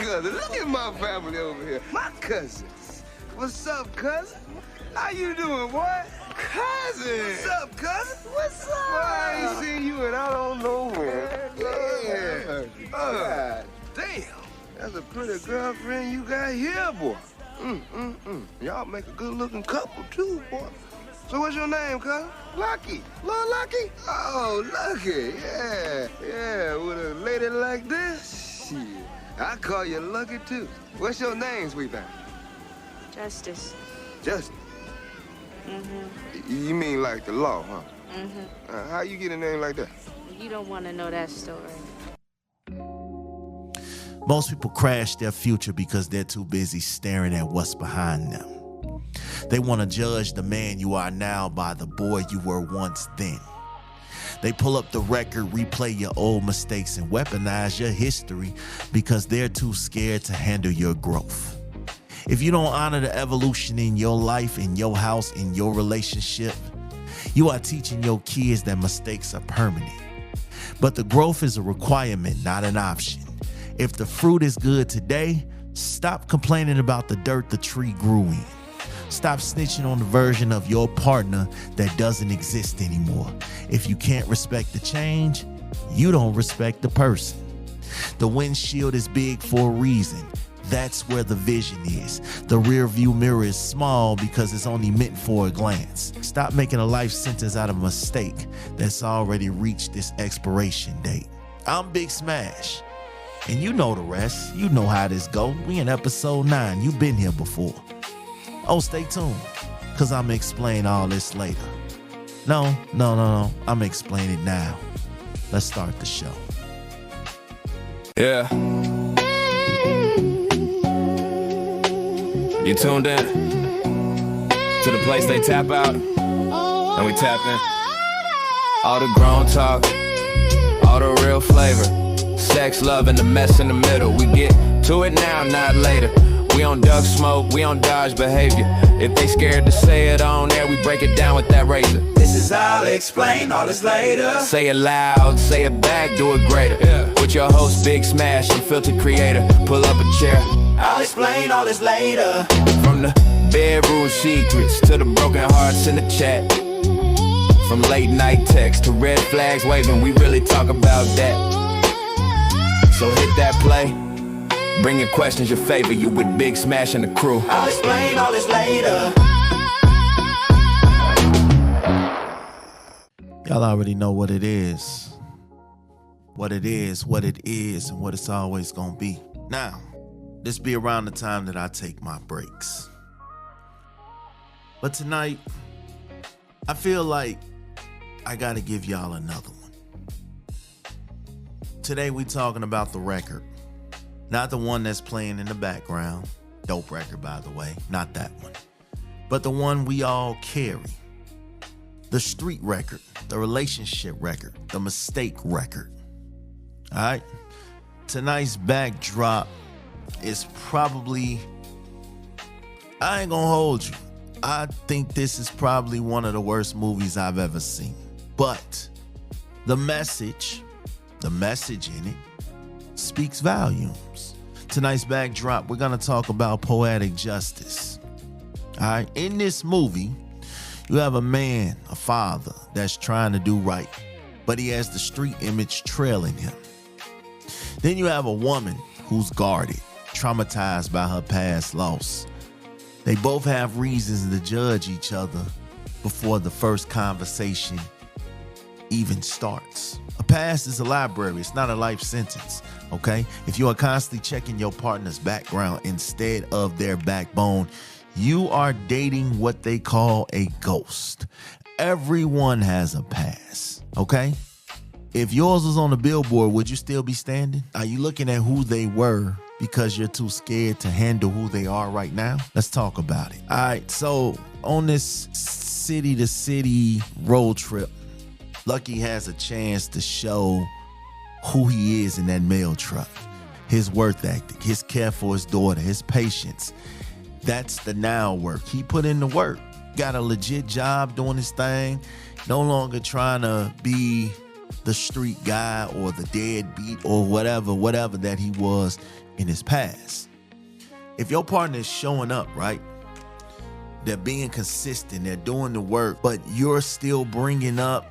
cousin. Look at my family over here. My cousins. What's up, cousin? How you doing, boy? Cousin! What's up, cousin? What's up? Boy, I ain't seen you and I don't know where. Yeah. God damn. That's a pretty girlfriend you got here, boy. Y'all make a good-looking couple, too, boy. So what's your name, cousin? Lucky. Little Lucky? Oh, Lucky. Yeah. With a lady like this, shit. I call you Lucky, too. What's your name, sweet thing? Justice. Justice? You mean like the law, huh? How you get a name like that? You don't want to know that story. Most people crash their future because they're too busy staring at what's behind them. They want to judge the man you are now by the boy you were once then. They pull up the record, replay your old mistakes, and weaponize your history because they're too scared to handle your growth. If you don't honor the evolution in your life, in your house, in your relationship, you are teaching your kids that mistakes are permanent. But the growth is a requirement, not an option. If the fruit is good today, stop complaining about the dirt the tree grew in. Stop snitching on the version of your partner that doesn't exist anymore. If you can't respect the change, you don't respect the person. The windshield is big for a reason. That's where the vision is. The rearview mirror is small because it's only meant for a glance. Stop making a life sentence out of a mistake that's already reached its expiration date. I'm Big Smash, and you know the rest. You know how this go. We in episode 9. You've been here before. Oh, stay tuned, because I'm going to explain all this later. No. I'm going to explain it now. Let's start the show. Yeah. You tuned in to the place they tap out, and we tap in. All the grown talk, all the real flavor. Sex, love, and the mess in the middle. We get to it now, not later. We don't duck smoke, we don't dodge behavior. If they scared to say it on air, we break it down with that razor. This is I'll explain all this later. Say it loud, say it back, do it greater. With your host, Big Smash, and filter creator. Pull up a chair. I'll explain all this later. From the bedroom secrets to the broken hearts in the chat. From late night texts to red flags waving, we really talk about that. So hit that play. Bring your questions, your favor. You with Big Smash and the crew. I'll explain all this later. Y'all already know what it is. What it is, and what it's always gonna be. Now, this be around the time that I take my breaks. But tonight, I feel like I gotta give y'all another one. Today we talking about the record. Not the one that's playing in the background. Dope record, by the way. Not that one. But the one we all carry. The street record. The relationship record. The mistake record. All right? Tonight's backdrop is probably... I ain't gonna hold you. I think this is probably one of the worst movies I've ever seen. But the message in it speaks volumes. Tonight's backdrop, we're gonna talk about Poetic Justice. All right, in this movie, you have a man, a father, that's trying to do right, but he has the street image trailing him. Then you have a woman who's guarded, traumatized by her past loss. They both have reasons to judge each other before the first conversation even starts. A past is a library, it's not a life sentence, okay? If you are constantly checking your partner's background instead of their backbone, you are dating what they call a ghost. Everyone has a past, okay? If yours was on the billboard, would you still be standing? Are you looking at who they were because you're too scared to handle who they are right now? Let's talk about it. All right, so on this city-to-city road trip, Lucky has a chance to show who he is in that mail truck. His work ethic, his care for his daughter, his patience. That's the now work. He put in the work. Got a legit job doing his thing. No longer trying to be the street guy or the deadbeat or whatever that he was in his past. If your partner is showing up, right? They're being consistent, they're doing the work, but you're still bringing up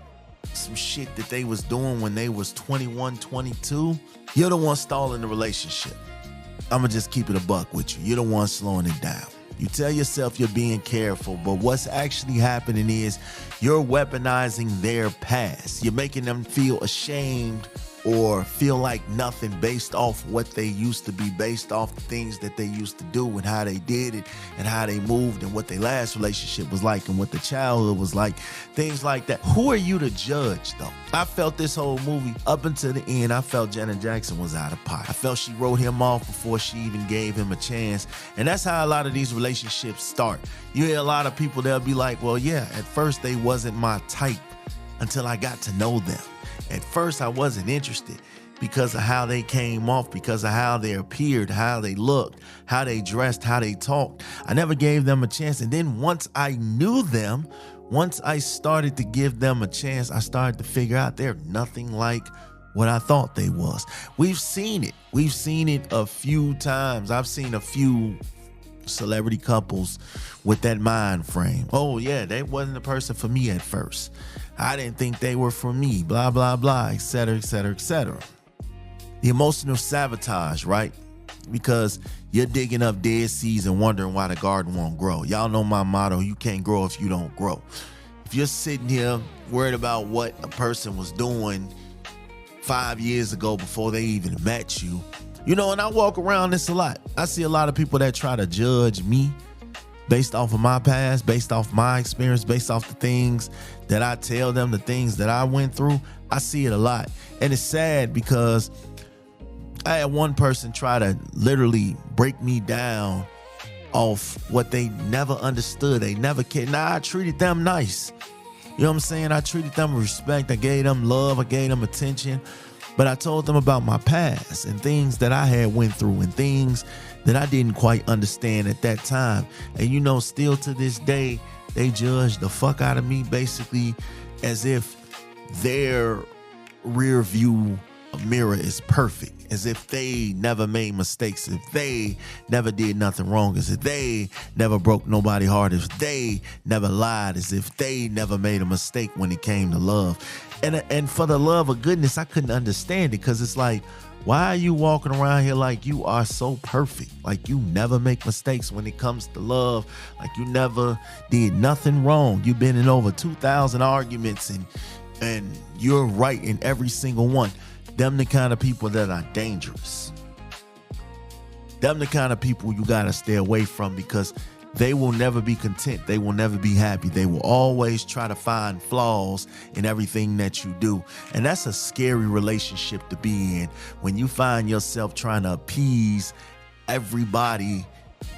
some shit that they was doing when they was 21, 22, you're the one stalling the relationship. I'm gonna just keep it a buck with you. You're the one slowing it down. You tell yourself you're being careful, but what's actually happening is you're weaponizing their past. You're making them feel ashamed or feel like nothing based off what they used to be, based off the things that they used to do and how they did it and how they moved and what their last relationship was like and what the childhood was like, things like that. Who are you to judge, though? I felt this whole movie up until the end, I felt Janet Jackson was out of pocket. I felt she wrote him off before she even gave him a chance. And that's how a lot of these relationships start. You hear a lot of people, they'll be like, well, yeah, at first they wasn't my type until I got to know them. At first, I wasn't interested because of how they came off, because of how they appeared, how they looked, how they dressed, how they talked. I never gave them a chance. And then once I knew them, once I started to give them a chance, I started to figure out they're nothing like what I thought they was. We've seen it. We've seen it a few times. I've seen a few celebrity couples with that mind frame. Oh yeah, they wasn't the person for me at first. I didn't think they were for me, blah, blah, blah, et cetera, et cetera, et cetera. The emotional sabotage, right? Because you're digging up dead seeds and wondering why the garden won't grow. Y'all know my motto, you can't grow if you don't grow. If you're sitting here worried about what a person was doing 5 years ago before they even met you, you know, and I walk around this a lot. I see a lot of people that try to judge me based off of my past, based off my experience, based off the things that I tell them, the things that I went through. I see it a lot. And it's sad because I had one person try to literally break me down off what they never understood. They never cared. Nah, I treated them nice. You know what I'm saying? I treated them with respect. I gave them love. I gave them attention. But I told them about my past and things that I had went through and things that I didn't quite understand at that time. And you know, still to this day, they judge the fuck out of me basically as if their rear view mirror is perfect, as if they never made mistakes, if they never did nothing wrong, as if they never broke nobody's heart, as if they never lied, as if they never made a mistake when it came to love. And for the love of goodness, I couldn't understand it, because it's like, why are you walking around here like you are so perfect? Like you never make mistakes when it comes to love. Like you never did nothing wrong. You've been in over 2,000 arguments and you're right in every single one. Them the kind of people that are dangerous. Them the kind of people you gotta stay away from, because they will never be content. They will never be happy. They will always try to find flaws in everything that you do. And that's a scary relationship to be in, when you find yourself trying to appease everybody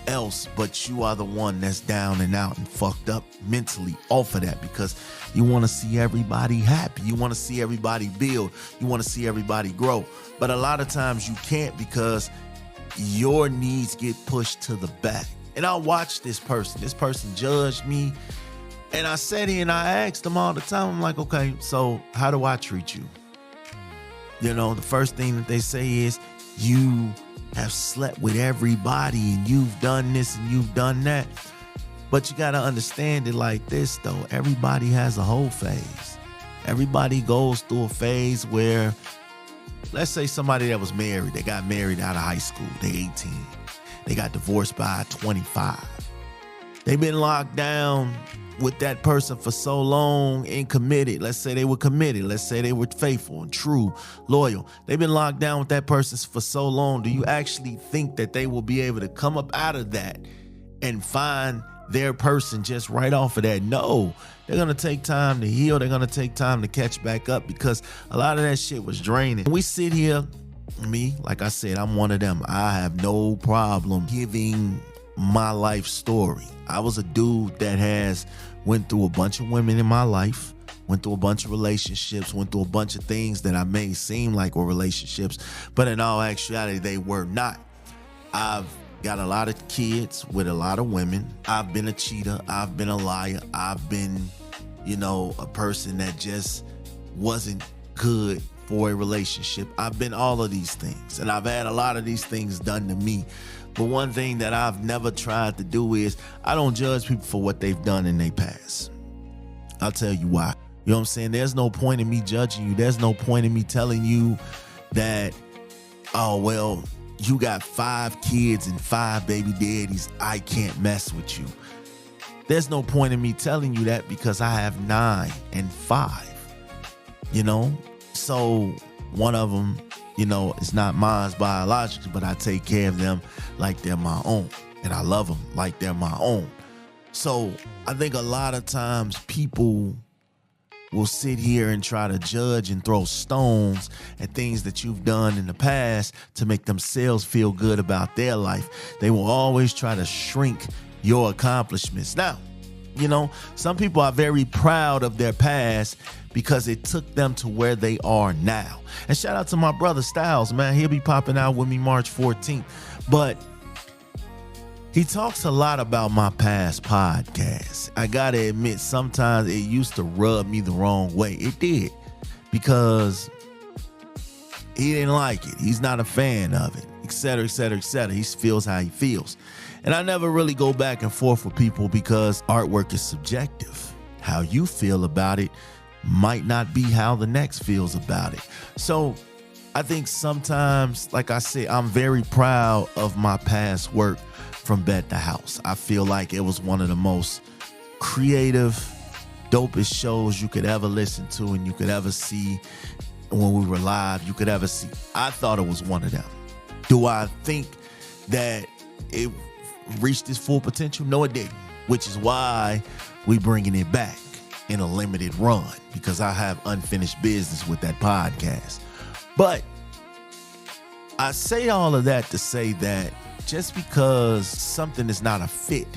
else, but you are the one that's down and out and fucked up mentally off of that, because you want to see everybody happy. You want to see everybody build. You want to see everybody grow. But a lot of times you can't, because your needs get pushed to the back. And I watched this person. This person judged me. And I sat here and I asked them all the time, I'm like, okay, so how do I treat you? You know, the first thing that they say is, you have slept with everybody and you've done this and you've done that. But you got to understand it like this, though. Everybody has a whole phase. Everybody goes through a phase where, let's say somebody that was married, they got married out of high school, they 18. They got divorced by 25. They've been locked down with that person for so long and committed. Let's say they were committed. Let's say they were faithful and true, loyal. They've been locked down with that person for so long. Do you actually think that they will be able to come up out of that and find their person just right off of that? No, they're going to take time to heal. They're going to take time to catch back up, because a lot of that shit was draining. When we sit here, me, like I said, I'm one of them. I have no problem giving my life story. I was a dude that has went through a bunch of women in my life, went through a bunch of relationships, went through a bunch of things that I may seem like were relationships, but in all actuality, they were not. I've got a lot of kids with a lot of women. I've been a cheater. I've been a liar. I've been, a person that just wasn't good for a relationship. I've been all of these things, and I've had a lot of these things done to me. But one thing that I've never tried to do is I don't judge people for what they've done in their past. I'll tell you why. You know what I'm saying? There's no point in me judging you. There's no point in me telling you that, oh, well, you got 5 kids and 5 baby daddies. I can't mess with you. There's no point in me telling you that because I have 9 and 5, you know? So one of them, you know, is not mine biologically, but I take care of them like they're my own. And I love them like they're my own. So I think a lot of times people will sit here and try to judge and throw stones at things that you've done in the past to make themselves feel good about their life. They will always try to shrink your accomplishments. Now, you know, some people are very proud of their past because it took them to where they are now. And shout out to my brother Styles, man. He'll be popping out with me March 14th. But he talks a lot about my past podcasts. I gotta admit, sometimes it used to rub me the wrong way. It did, because he didn't like it. He's not a fan of it, etc., etc., etc. He feels how he feels. And I never really go back and forth with people because artwork is subjective. How you feel about it might not be how the next feels about it. So I think sometimes, like I said, I'm very proud of my past work from Bed to House. I feel like it was one of the most creative, dopest shows you could ever listen to and you could ever see when we were live, you could ever see. I thought it was one of them. Do I think that it reached its full potential? No, it didn't, which is why we bringing it back in a limited run, because I have unfinished business with that podcast. But I say all of that to say that just because something is not a fit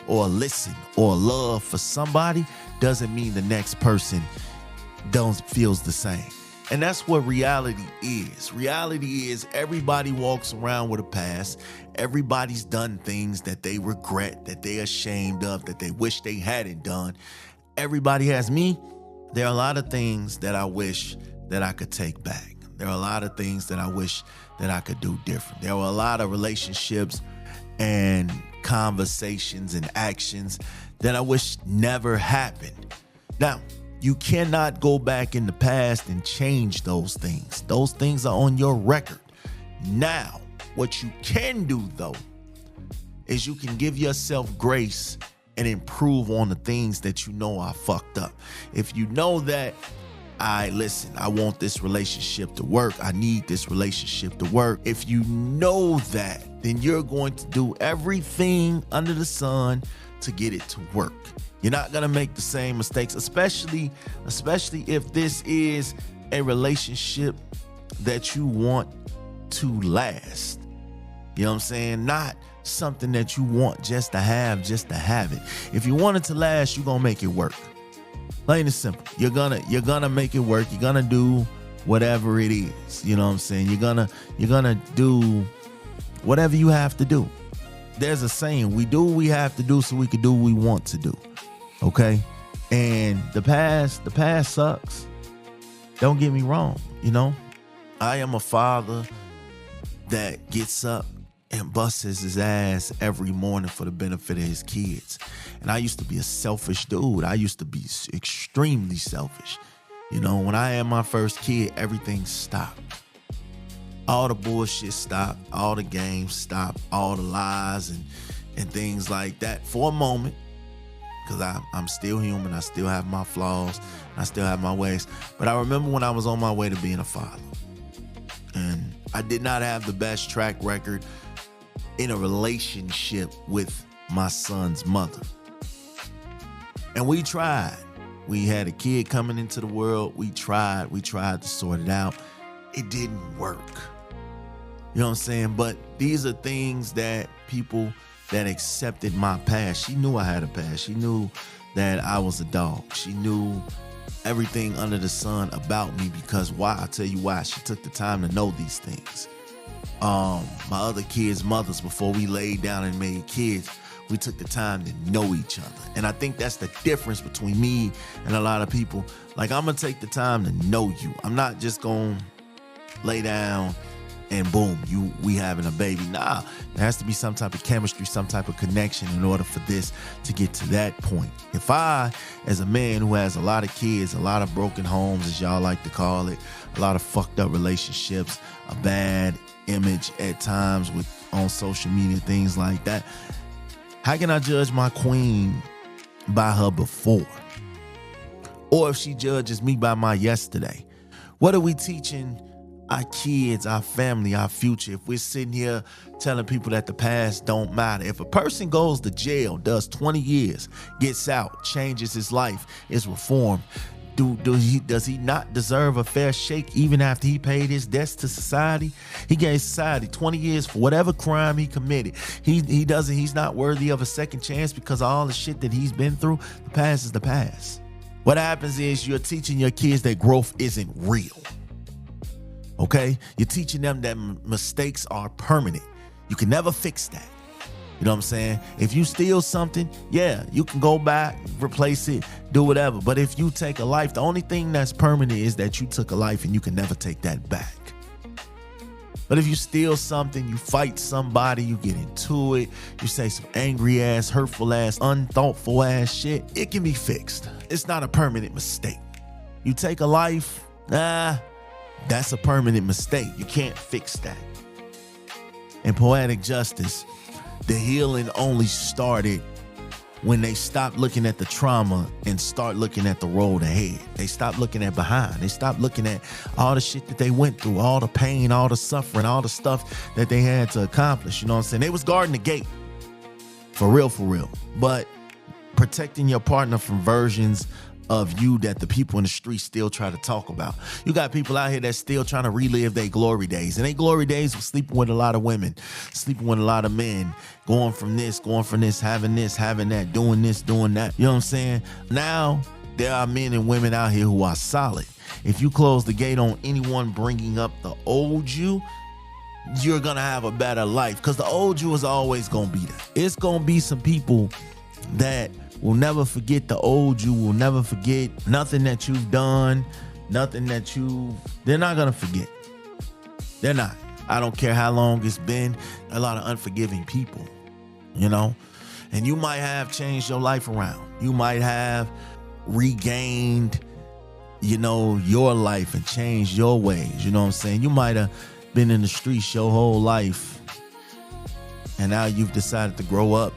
or a listen or a love for somebody doesn't mean the next person feels the same. And that's what reality is. Reality is everybody walks around with a past. Everybody's done things that they regret, that they're ashamed of, that they wish they hadn't done. Everybody has. Me. There are a lot of things that I wish that I could take back. There are a lot of things that I wish that I could do different. There were a lot of relationships and conversations and actions that I wish never happened. Now, you cannot go back in the past and change those things. Those things are on your record. Now, what you can do, though, is you can give yourself grace and improve on the things that you know are fucked up. If you know that, I want this relationship to work. I need this relationship to work. If you know that, then you're going to do everything under the sun to get it to work. You're not going to make the same mistakes, especially if this is a relationship that you want to last. You know what I'm saying? Not something that you want just to have it. If you want it to last, you're going to make it work. Plain and simple. You're gonna make it work. You're gonna do whatever it is. You know what I'm saying? You're gonna do whatever you have to do. There's a saying, we do what we have to do so we can do what we want to do. Okay? And the past sucks. Don't get me wrong, you know? I am a father that gets up and busts his ass every morning for the benefit of his kids. And I used to be a selfish dude. I used to be extremely selfish. You know, when I had my first kid, everything stopped. All the bullshit stopped. All the games stopped. All the lies and things like that for a moment. Because I'm still human. I still have my flaws. I still have my ways. But I remember when I was on my way to being a father. And I did not have the best track record in a relationship with my son's mother. And we tried. We had a kid coming into the world. We tried to sort it out. It didn't work. You know what I'm saying? But these are things that people that accepted my past. She knew I had a past. She knew that I was a dog. She knew everything under the sun about me because why? I'll tell you why. She took the time to know these things. My other kids' mothers, before we laid down and made kids, We took the time to know each other. And I think that's the difference between me and a lot of people. Like, I'm going to take the time to know you. I'm not just going to lay down and boom, we having a baby. Nah, there has to be some type of chemistry, some type of connection in order for this to get to that point. If I, as a man who has a lot of kids, a lot of broken homes, as y'all like to call it, a lot of fucked up relationships, a bad image at times on social media, things like that, how can I judge my queen by her before? Or if she judges me by my yesterday? What are we teaching our kids, our family, our future, if we're sitting here telling people that the past don't matter? If a person goes to jail, does 20 years, gets out, changes his life, is reformed, does he not deserve a fair shake even after he paid his debts to society? He gave society 20 years for whatever crime he committed. He's not worthy of a second chance because of all the shit that he's been through. The past is the past. What happens is you're teaching your kids that growth isn't real. Okay? You're teaching them that mistakes are permanent. You can never fix that. You know what I'm saying? If you steal something, yeah, you can go back, replace it, do whatever. But if you take a life, the only thing that's permanent is that you took a life and you can never take that back. But if you steal something, you fight somebody, you get into it, you say some angry ass, hurtful ass, unthoughtful ass shit, it can be fixed. It's not a permanent mistake. You take a life, that's a permanent mistake. You can't fix that. In Poetic Justice, the healing only started when they stopped looking at the trauma and start looking at the road ahead. They stopped looking at behind. They stopped looking at all the shit that they went through, all the pain, all the suffering, all the stuff that they had to accomplish. You know what I'm saying? They was guarding the gate. For real, for real. But protecting your partner from versions of you that the people in the street still try to talk about. You got people out here that still trying to relive their glory days. And their glory days was sleeping with a lot of women, sleeping with a lot of men, going from this, having that, doing this, doing that. You know what I'm saying? Now, there are men and women out here who are solid. If you close the gate on anyone bringing up the old you, you're going to have a better life because the old you is always going to be there. It's going to be some people that will never forget the old you, will never forget nothing that you've done, they're not gonna forget. They're not. I don't care how long it's been. A lot of unforgiving people, you know? And you might have changed your life around. You might have regained, your life and changed your ways. You know what I'm saying? You might have been in the streets your whole life, and now you've decided to grow up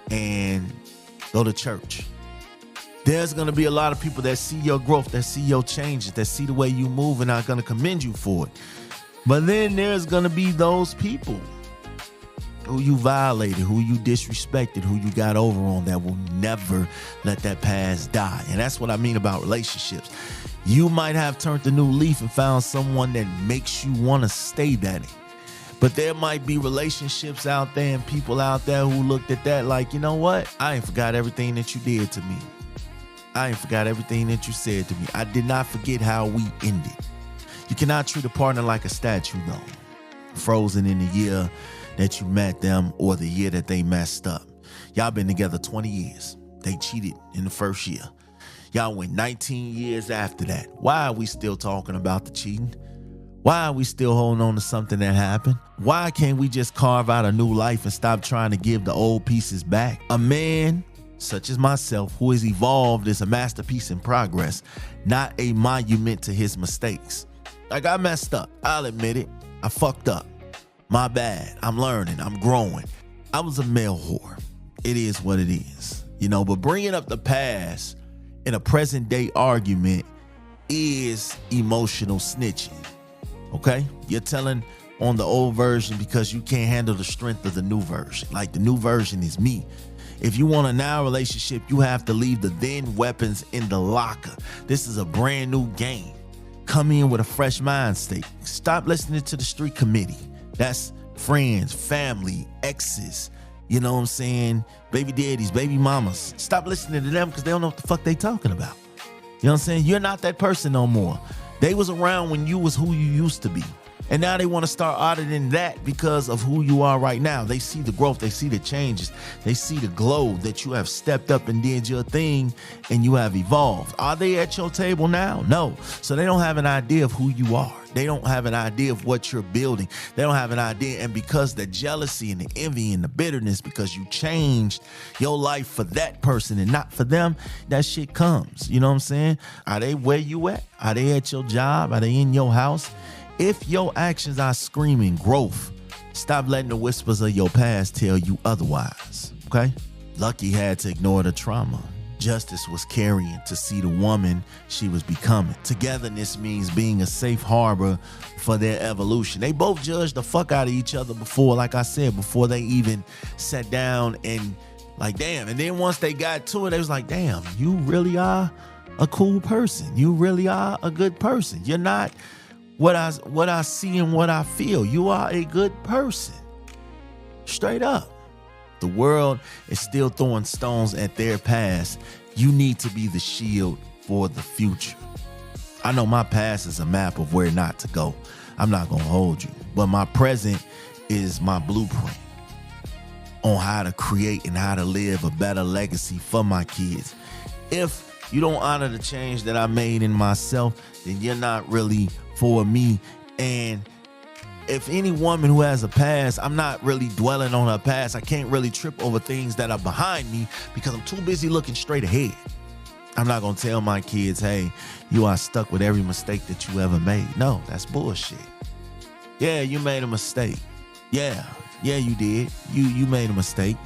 and go to church. There's going to be a lot of people that see your growth, that see your changes, that see the way you move and are going to commend you for it. But then there's going to be those people who you violated, who you disrespected, who you got over on, that will never let that past die. And that's what I mean about relationships. You might have turned a new leaf and found someone that makes you want to stay that in. But there might be relationships out there and people out there who looked at that like, you know what? I ain't forgot everything that you did to me. I ain't forgot everything that you said to me. I did not forget how we ended. You cannot treat a partner like a statue, though. Frozen in the year that you met them or the year that they messed up. Y'all been together 20 years. They cheated in the first year. Y'all went 19 years after that. Why are we still talking about the cheating? Why are we still holding on to something that happened? Why can't we just carve out a new life and stop trying to give the old pieces back? A man such as myself who has evolved is a masterpiece in progress, not a monument to his mistakes. Like, I messed up. I'll admit it. I fucked up. My bad. I'm learning. I'm growing. I was a male whore. It is what it is. But bringing up the past in a present day argument is emotional snitching. Okay? You're telling on the old version because you can't handle the strength of the new version. Like, the new version is me. If you want a now relationship, you have to leave the then weapons in the locker. This is a brand new game. Come in with a fresh mind state. Stop listening to the street committee. That's friends, family, exes, you know what I'm saying? Baby daddies, baby mamas. Stop listening to them because they don't know what the fuck they talking about. You know what I'm saying? You're not that person no more. They was around when you was who you used to be. And now they want to start auditing that because of who you are right now. They see the growth, they see the changes, they see the glow that you have stepped up and did your thing and you have evolved. Are they at your table now? No. So they don't have an idea of who you are. They don't have an idea of what you're building. They don't have an idea. And because the jealousy and the envy and the bitterness, because you changed your life for that person and not for them, that shit comes. You know what I'm saying? Are they where you at? Are they at your job? Are they in your house? If your actions are screaming growth, stop letting the whispers of your past tell you otherwise, okay? Lucky had to ignore the trauma Justice was carrying to see the woman she was becoming. Togetherness means being a safe harbor for their evolution. They both judged the fuck out of each other before, like I said, before they even sat down and like, damn. And then once they got to it, they was like, damn, you really are a cool person. You really are a good person. You're not what I see and what I feel. You are a good person. Straight up. The world is still throwing stones at their past. You need to be the shield for the future. I know my past is a map of where not to go. I'm not going to hold you. But my present is my blueprint on how to create and how to live a better legacy for my kids. If you don't honor the change that I made in myself, then you're not really for me. And if any woman who has a past, I'm not really dwelling on her past. I can't really trip over things that are behind me because I'm too busy looking straight ahead. I'm not going to tell my kids, hey, you are stuck with every mistake that you ever made. No, that's bullshit. Yeah, you made a mistake. Yeah, you did. You made a mistake.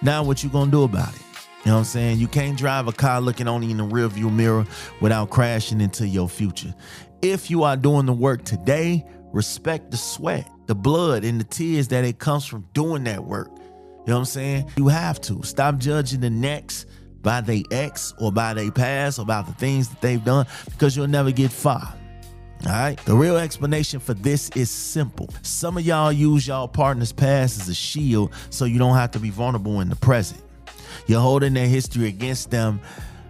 Now what you going to do about it? You know what I'm saying? You can't drive a car looking only in the rearview mirror without crashing into your future. If you are doing the work today, respect the sweat, the blood, and the tears that it comes from doing that work. You know what I'm saying? You have to. Stop judging the next by their ex or by their past or about the things that they've done, because you'll never get far. All right? The real explanation for this is simple. Some of y'all use y'all partner's past as a shield so you don't have to be vulnerable in the present. You're holding their history against them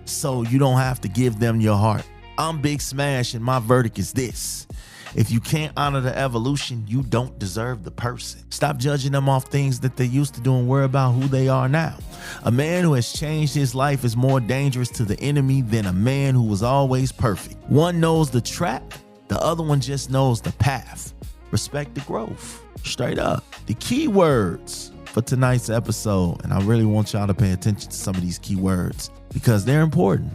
so you don't have to give them your heart. I'm Big Smash, and my verdict is this. If you can't honor the evolution, you don't deserve the person. Stop judging them off things that they used to do and worry about who they are now. A man who has changed his life is more dangerous to the enemy than a man who was always perfect. One knows the trap, the other one just knows the path. Respect the growth. Straight up. The key words for tonight's episode, and I really want y'all to pay attention to some of these key words because they're important.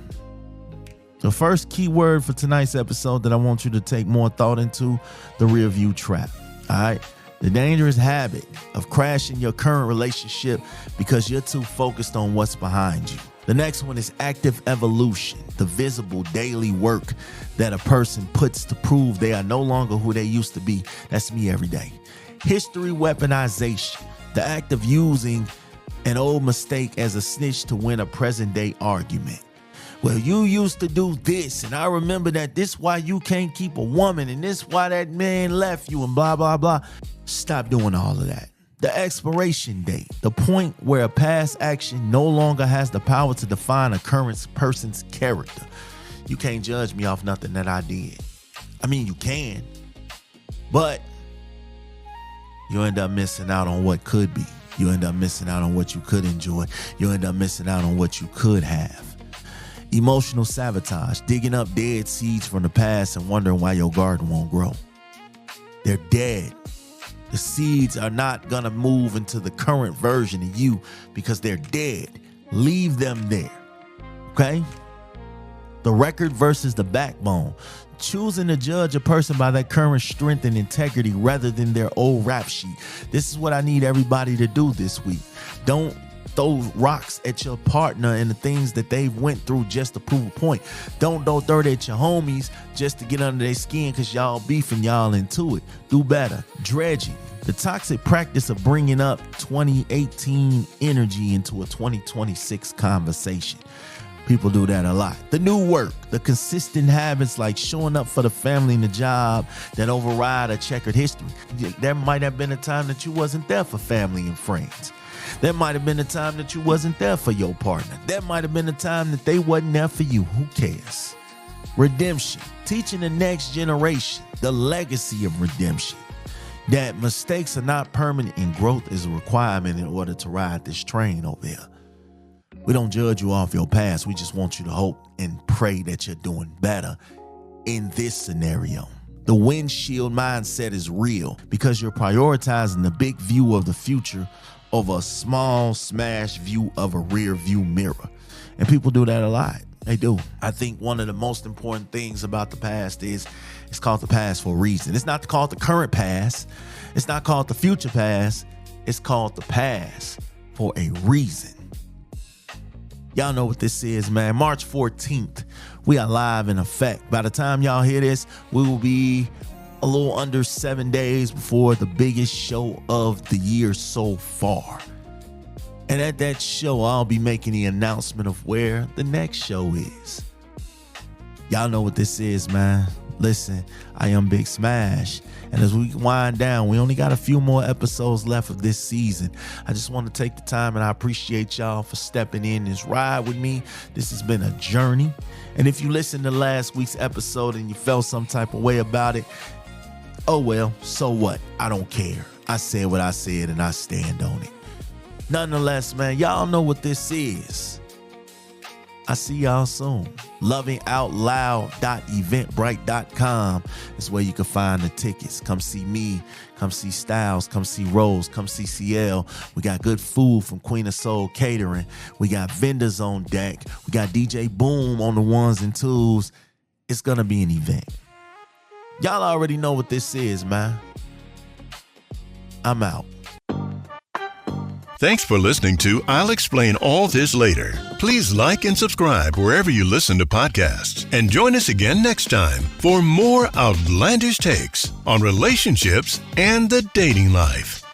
The first key word for tonight's episode that I want you to take more thought into, the rearview trap. All right? The dangerous habit of crashing your current relationship because you're too focused on what's behind you. The next one is active evolution, the visible daily work that a person puts to prove they are no longer who they used to be. That's me every day. History weaponization, the act of using an old mistake as a snitch to win a present day argument. Well, you used to do this, and I remember that this why you can't keep a woman, and this why that man left you, and blah, blah, blah. Stop doing all of that. The expiration date, the point where a past action no longer has the power to define a current person's character. You can't judge me off nothing that I did. I mean, you can, but you end up missing out on what could be. You end up missing out on what you could enjoy. You end up missing out on what you could have. Emotional sabotage, digging up dead seeds from the past and wondering why your garden won't grow. They're dead. The seeds are not gonna move into the current version of you because they're dead. Leave them there, okay? The record versus the backbone. Choosing to judge a person by their current strength and integrity rather than their old rap sheet. This is what I need everybody to do this week. Don't throw rocks at your partner and the things that they've went through just to prove a point. Don't throw it at your homies just to get under their skin because y'all beefing, y'all into it. Do better. Dredging. The toxic practice of bringing up 2018 energy into a 2026 conversation. People do that a lot. The new work, the consistent habits like showing up for the family and the job that override a checkered history. There might have been a time that you wasn't there for family and friends. There might have been a time that you wasn't there for your partner. There might have been a time that they wasn't there for you. Who cares? Redemption. Teaching the next generation the legacy of redemption. That mistakes are not permanent and growth is a requirement in order to ride this train over here. We don't judge you off your past. We just want you to hope and pray that you're doing better in this scenario. The windshield mindset is real because you're prioritizing the big view of the future over a small smash view of a rear view mirror. And people do that a lot. They do. I think one of the most important things about the past is it's called the past for a reason. It's not called the current past. It's not called the future past. It's called the past for a reason. Y'all know what this is, man. March 14th, we are live in effect. By the time y'all hear this, we will be a little under 7 days before the biggest show of the year so far. And at that show, I'll be making the announcement of where the next show is. Y'all know what this is, man. Listen, I am Big Smash. And as we wind down, we only got a few more episodes left of this season. I just want to take the time and I appreciate y'all for stepping in this ride with me. This has been a journey. And if you listened to last week's episode and you felt some type of way about it, oh well, so what? I don't care. I said what I said and I stand on it. Nonetheless, man, y'all know what this is. I see y'all soon. LovingOutLoud.eventbrite.com is where you can find the tickets. Come see me. Come see Styles. Come see Rose. Come see CL. We got good food from Queen of Soul Catering. We got vendors on deck. We got DJ Boom on the ones and twos. It's going to be an event. Y'all already know what this is, man. I'm out. Thanks for listening to I'll Explain All This Later. Please like and subscribe wherever you listen to podcasts. And join us again next time for more outlandish takes on relationships and the dating life.